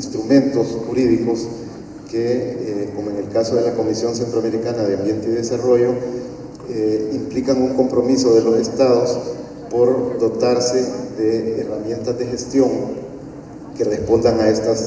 instrumentos jurídicos que, como en el caso de la Comisión Centroamericana de Ambiente y Desarrollo, implican un compromiso de los estados por dotarse de herramientas de gestión que respondan a estas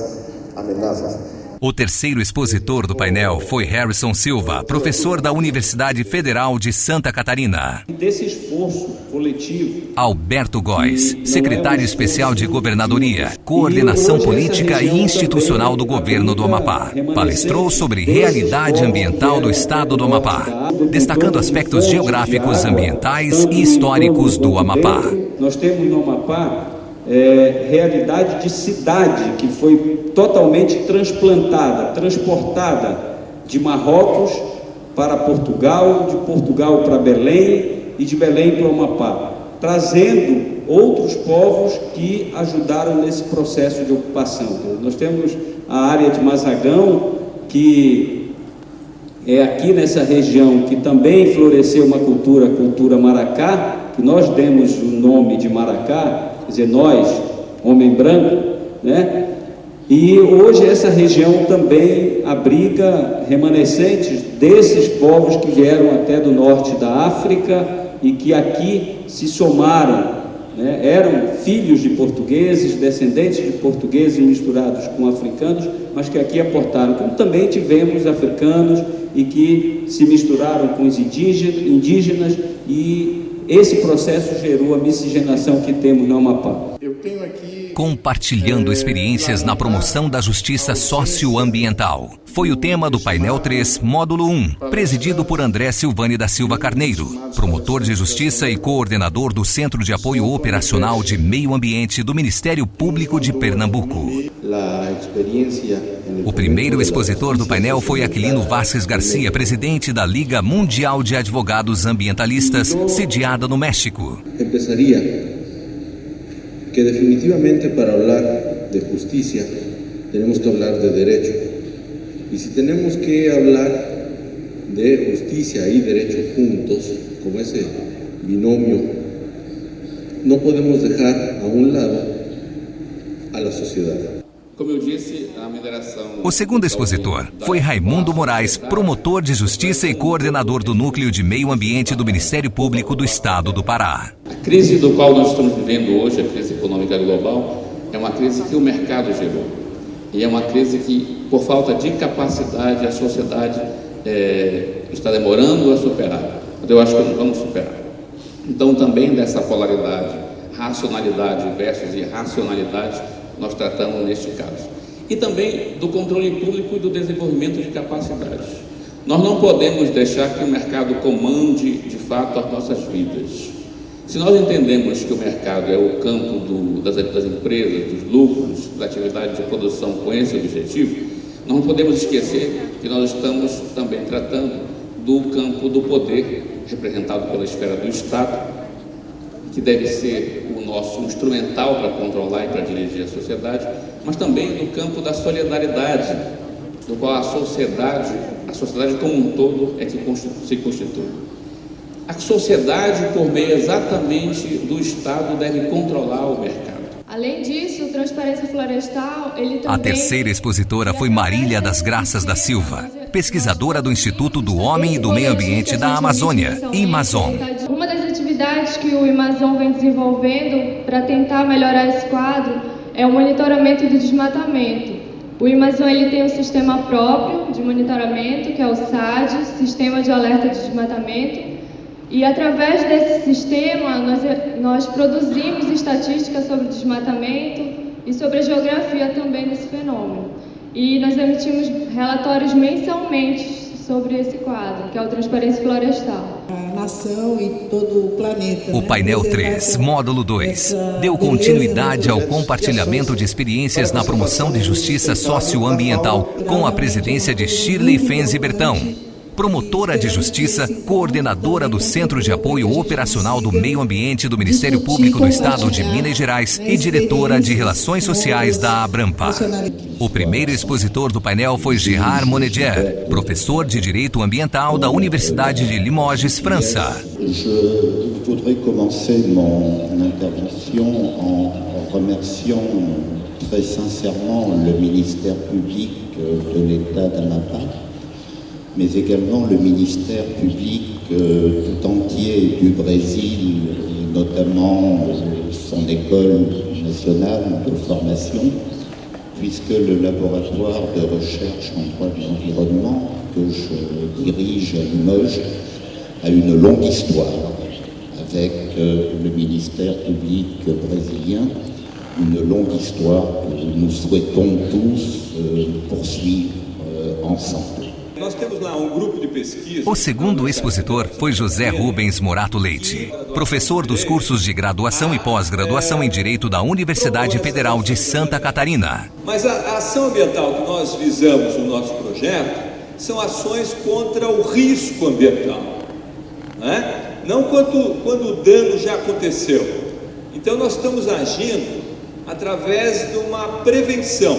amenazas. O terceiro expositor do painel foi Harrison Silva, professor da Universidade Federal de Santa Catarina. Desse esforço coletivo. Alberto Góes, secretário especial de Governadoria, Coordenação Política e Institucional do Governo do Amapá, palestrou sobre realidade ambiental do estado do Amapá, destacando aspectos geográficos, ambientais e históricos do Amapá. Nós temos no Amapá realidade de cidade que foi totalmente transportada de Marrocos para Portugal, de Portugal para Belém e de Belém para o Amapá, trazendo outros povos que ajudaram nesse processo de ocupação. Nós temos a área de Mazagão, que é aqui nessa região que também floresceu uma cultura, a cultura Maracá, que nós demos o nome de Maracá, quer dizer, nós, homem branco, né? E hoje essa região também abriga remanescentes desses povos que vieram até do norte da África e que aqui se somaram, né? Eram filhos de portugueses, descendentes de portugueses misturados com africanos, mas que aqui aportaram, como também tivemos africanos e que se misturaram com os indígenas, e esse processo gerou a miscigenação que temos no Amapá. Compartilhando experiências na promoção da justiça socioambiental. Foi o tema do painel 3, módulo 1, presidido por André Silvani da Silva Carneiro, promotor de justiça e coordenador do Centro de Apoio Operacional de Meio Ambiente do Ministério Público de Pernambuco. O primeiro expositor do painel foi Aquilino Vasquez Garcia, presidente da Liga Mundial de Advogados Ambientalistas, sediada no México. Empezaria que definitivamente para hablar de justicia tenemos que hablar de derecho, y si tenemos que hablar de justicia y derecho juntos, como ese binomio, no podemos dejar a un lado a la sociedad. Como eu disse, a mineração... O segundo expositor foi Raimundo Moraes, promotor de justiça e coordenador do Núcleo de Meio Ambiente do Ministério Público do Estado do Pará. A crise do qual nós estamos vivendo hoje, a crise econômica global, é uma crise que o mercado gerou. E é uma crise que, por falta de capacidade, a sociedade está demorando a superar. Mas eu acho que não vamos superar. Então, também dessa polaridade, racionalidade versus irracionalidade, nós tratamos neste caso. E também do controle público e do desenvolvimento de capacidades. Nós não podemos deixar que o mercado comande, de fato, as nossas vidas. Se nós entendemos que o mercado é o campo das empresas, dos lucros, da atividade de produção com esse objetivo, nós não podemos esquecer que nós estamos também tratando do campo do poder, representado pela esfera do Estado, que deve ser o nosso instrumental para controlar e para dirigir a sociedade, mas também do campo da solidariedade, do qual a sociedade como um todo é que se constitui. A sociedade, por meio exatamente do Estado, deve controlar o mercado. Além disso, Transparência Florestal, ele também... A terceira expositora foi Marília das Graças da Silva, pesquisadora do Instituto do Homem e do Meio Ambiente da Amazônia, Imazon. Uma das atividades que o Imazon vem desenvolvendo para tentar melhorar esse quadro é o monitoramento do desmatamento. O Imazon ele tem um sistema próprio de monitoramento, que é o SAD, Sistema de Alerta de Desmatamento. E através desse sistema, nós produzimos estatísticas sobre o desmatamento e sobre a geografia também desse fenômeno. E nós emitimos relatórios mensalmente sobre esse quadro, que é o Transparência Florestal. A nação e todo o planeta. O painel 3, módulo 2, deu continuidade ao compartilhamento de experiências na promoção de justiça socioambiental com a presidência de Shirley Fenzi Bertão, promotora de justiça, coordenadora do Centro de Apoio Operacional do Meio Ambiente do Ministério Público do Estado de Minas Gerais e diretora de Relações Sociais da Abrampa. O primeiro expositor do painel foi Gérard Monedier, professor de Direito Ambiental da Universidade de Limoges, França. Je voudrais commencer mon intervention en remerciant très sincèrement le ministère public de l'État d'Amapá, mais également le ministère public tout entier du Brésil, et notamment son école nationale de formation, puisque le laboratoire de recherche en droit de l'environnement que je dirige à Limoges a une longue histoire avec le ministère public brésilien, une longue histoire que nous souhaitons tous poursuivre ensemble. Nós temos lá grupo de pesquisa. O segundo expositor foi José Rubens Morato Leite, professor dos cursos de graduação e pós-graduação em Direito da Universidade Federal de Santa Catarina. Mas a ação ambiental que nós visamos no nosso projeto são ações contra o risco ambiental, né? Não quando o dano já aconteceu. Então nós estamos agindo através de uma prevenção,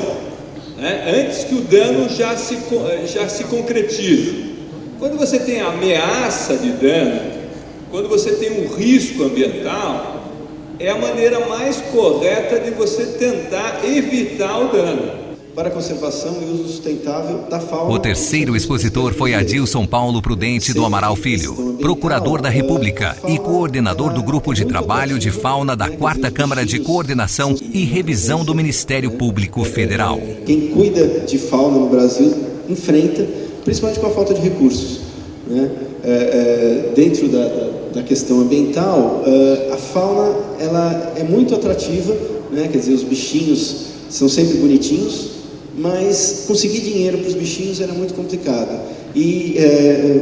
né? Antes que o dano já se concretize. Quando você tem a ameaça de dano, quando você tem um risco ambiental, é a maneira mais correta de você tentar evitar o dano. Para a conservação e uso sustentável da fauna. O terceiro expositor foi Adilson Paulo Prudente do Amaral Filho, procurador da República e coordenador do Grupo de Trabalho de Fauna da 4ª Câmara de Coordenação e Revisão do Ministério Público Federal. Quem cuida de fauna no Brasil enfrenta, principalmente com a falta de recursos, né? Dentro da questão ambiental, a fauna ela é muito atrativa, né? Quer dizer, os bichinhos são sempre bonitinhos, mas conseguir dinheiro para os bichinhos era muito complicado. E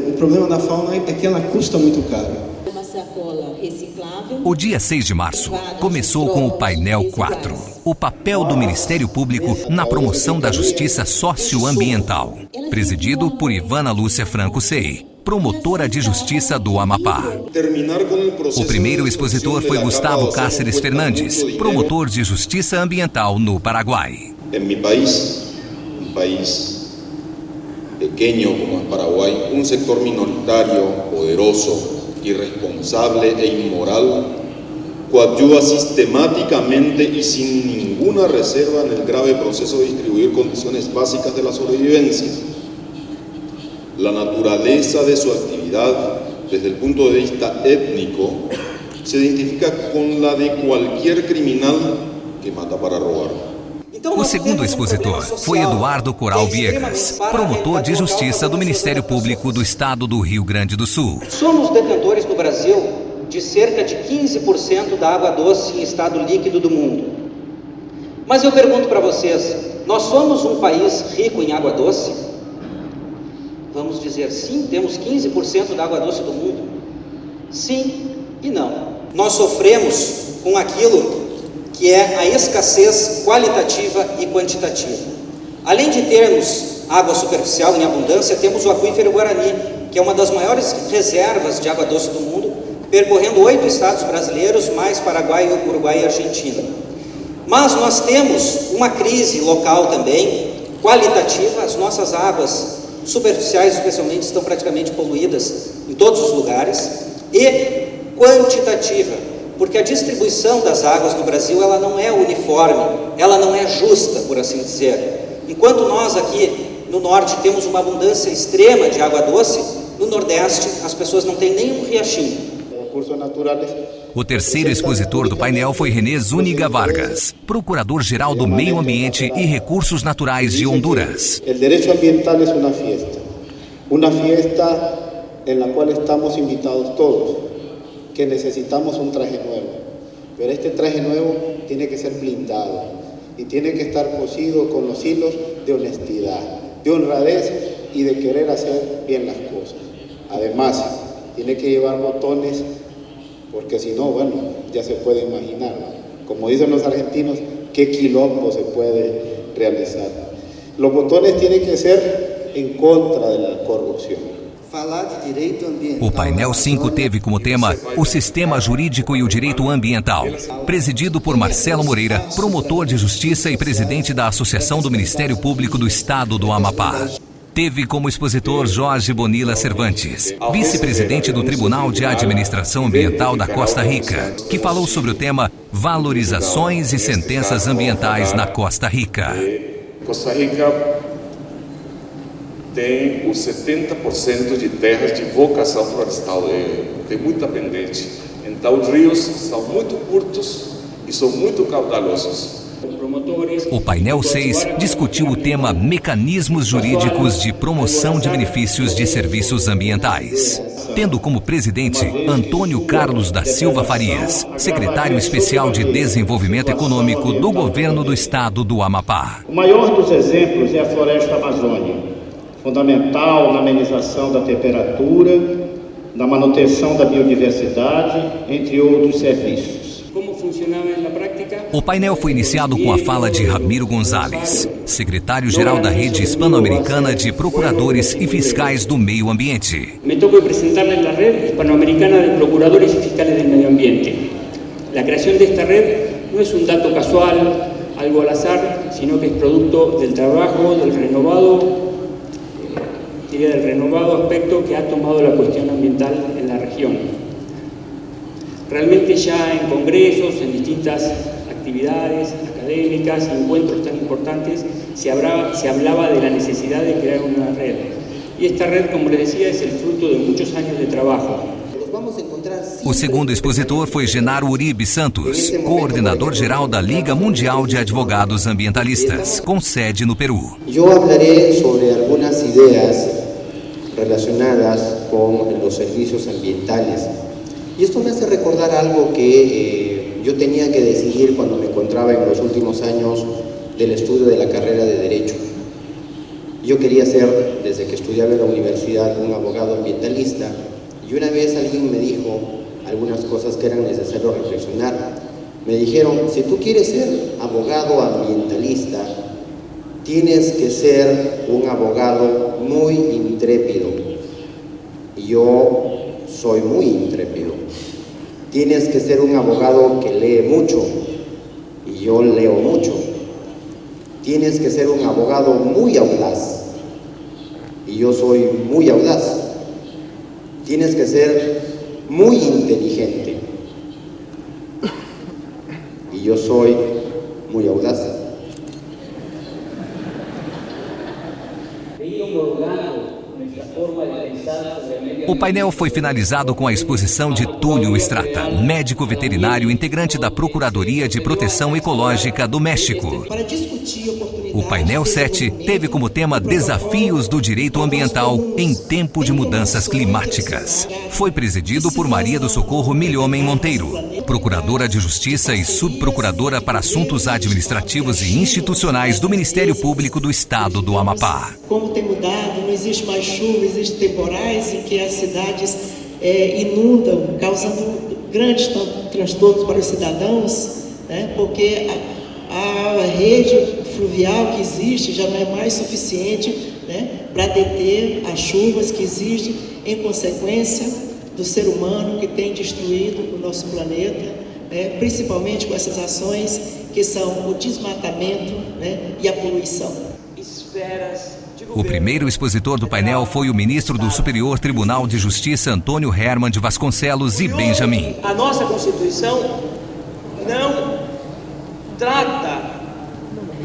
o problema da fauna é que ela custa muito caro. Uma sacola reciclável. O dia 6 de março começou com o painel 4, o papel do Ministério Público na promoção da justiça socioambiental, presidido por Ivana Lúcia Franco Sei, promotora de justiça do Amapá. O primeiro expositor foi Gustavo Cáceres Fernandes, promotor de justiça ambiental no Paraguai. Em meu país, um país pequeno como o Paraguai, sector minoritário, poderoso, irresponsável e imoral, coadyuva sistemáticamente e sem nenhuma reserva no grave processo de distribuir condições básicas de sobrevivência. La naturaleza de su actividad, desde el punto de vista étnico, se identifica con la de cualquier criminal que mata para robar. O segundo expositor foi Eduardo Coral Viegas, promotor de justiça do Ministério Público do Estado do Rio Grande do Sul. Somos detentores no Brasil de cerca de 15% da água doce em estado líquido do mundo. Mas eu pergunto para vocês, nós somos um país rico em água doce? Vamos dizer sim, temos 15% da água doce do mundo? Sim e não. Nós sofremos com aquilo que é a escassez qualitativa e quantitativa. Além de termos água superficial em abundância, temos o aquífero Guarani, que é uma das maiores reservas de água doce do mundo, percorrendo 8 estados brasileiros, mais Paraguai, Uruguai e Argentina. Mas nós temos uma crise local também, qualitativa. As nossas águas superficiais, especialmente, estão praticamente poluídas em todos os lugares, e quantitativa, porque a distribuição das águas no Brasil ela não é uniforme, ela não é justa, por assim dizer. Enquanto nós aqui no norte temos uma abundância extrema de água doce, no nordeste as pessoas não têm nenhum riachinho. O terceiro expositor do painel foi René Zúñiga Vargas, procurador-geral do Meio Ambiente e Recursos Naturais de Honduras. O direito ambiental é uma fiesta em la qual estamos invitados todos, que necesitamos un traje nuevo, pero este traje nuevo tiene que ser blindado y tiene que estar cosido con los hilos de honestidad, de honradez y de querer hacer bien las cosas. Además, tiene que llevar botones, porque si no, bueno, ya se puede imaginar, ¿no? Como dicen los argentinos, qué quilombo se puede realizar. Los botones tienen que ser en contra de la corrupción. O painel 5 teve como tema o sistema jurídico e o direito ambiental, presidido por Marcelo Moreira, promotor de justiça e presidente da Associação do Ministério Público do Estado do Amapá. Teve como expositor Jorge Bonilla Cervantes, vice-presidente do Tribunal de Administração Ambiental da Costa Rica, que falou sobre o tema Valorizações e Sentenças Ambientais na Costa Rica. Costa Rica tem os 70% de terras de vocação florestal, tem muita pendente. Então os rios são muito curtos e são muito caudalosos. O painel 6 discutiu o tema Mecanismos Jurídicos de Promoção de Benefícios de Serviços Ambientais, tendo como presidente Antônio Carlos da Silva Farias, secretário especial de Desenvolvimento Econômico do Governo do Estado do Amapá. O maior dos exemplos é a floresta amazônica, fundamental na amenização da temperatura, na manutenção da biodiversidade, entre outros serviços. Como funcionava na prática? O painel foi iniciado com a fala de Ramiro Gonzalez, secretário-geral da Rede Hispano-Americana de Procuradores e Fiscais do Meio Ambiente. Me tocou apresentar-lhes a Rede Hispano-Americana de Procuradores e Fiscais do Meio Ambiente. A criação desta rede não é um dado casual, algo al azar, sino que é produto del trabajo, del renovado aspecto que ha tomado la cuestión ambiental en la región. Realmente ya en congresos, en distintas actividades académicas, encuentros tan importantes, se hablaba de la necesidad de crear una red. Y esta red, como les decía, es el fruto de muchos años de trabajo. O segundo expositor foi Genaro Uribe Santos, coordenador-geral da Liga Mundial de Advogados Ambientalistas, com sede no Peru. Eu falarei sobre algumas ideias relacionadas com os serviços ambientales. Y esto me hace recordar algo que yo tenía que decidir cuando me encontraba en los últimos años del estudio de la carrera de Derecho. Yo quería ser, desde que estudiaba en la universidad, un abogado ambientalista, y una vez alguien me dijo algunas cosas que eran necesario reflexionar. Me dijeron, si tú quieres ser abogado ambientalista, tienes que ser un abogado muy intrépido. Y yo soy muy intrépido. Tienes que ser un abogado que lee mucho, y yo leo mucho. Tienes que ser un abogado muy audaz, y yo soy muy audaz. Tienes que ser muy inteligente, y yo soy muy audaz. O painel foi finalizado com a exposição de Túlio Estrata, médico veterinário integrante da Procuradoria de Proteção Ecológica do México. O painel 7 teve como tema Desafios do Direito Ambiental em Tempo de Mudanças Climáticas. Foi presidido por Maria do Socorro Milhomem Monteiro, procuradora de Justiça e subprocuradora para Assuntos Administrativos e Institucionais do Ministério Público do Estado do Amapá. Como tem mudado, não existe mais chuva, existem temporais em que as cidades inundam, causando grandes transtornos para os cidadãos, né? Porque a rede fluvial que existe já não é mais suficiente, né, para deter as chuvas que existem em consequência do ser humano que tem destruído o nosso planeta, né, principalmente com essas ações que são o desmatamento, né, e a poluição. O primeiro expositor do painel foi o ministro do Superior Tribunal de Justiça, Antônio Herman de Vasconcelos e Benjamin. A nossa Constituição não trata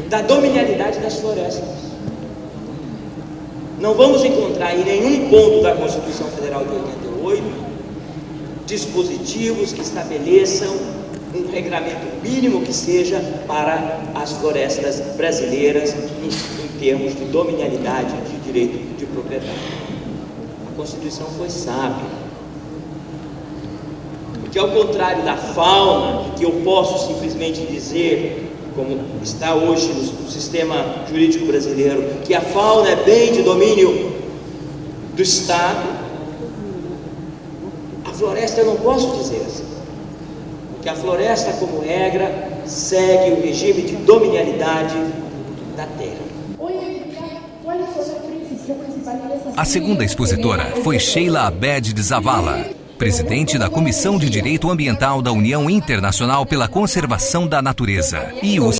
da dominialidade das florestas. Não vamos encontrar em nenhum ponto da Constituição Federal de 88 dispositivos que estabeleçam um regramento mínimo que seja para as florestas brasileiras em termos de dominialidade de direito de propriedade. A Constituição foi sábia, porque ao contrário da fauna, que eu posso simplesmente dizer, como está hoje no sistema jurídico brasileiro, que a fauna é bem de domínio do Estado, a floresta eu não posso dizer assim, porque a floresta, como regra, segue o regime de dominialidade da terra. A segunda expositora foi Sheila Abed de Zavala, presidente da Comissão de Direito Ambiental da União Internacional pela Conservação da Natureza, e o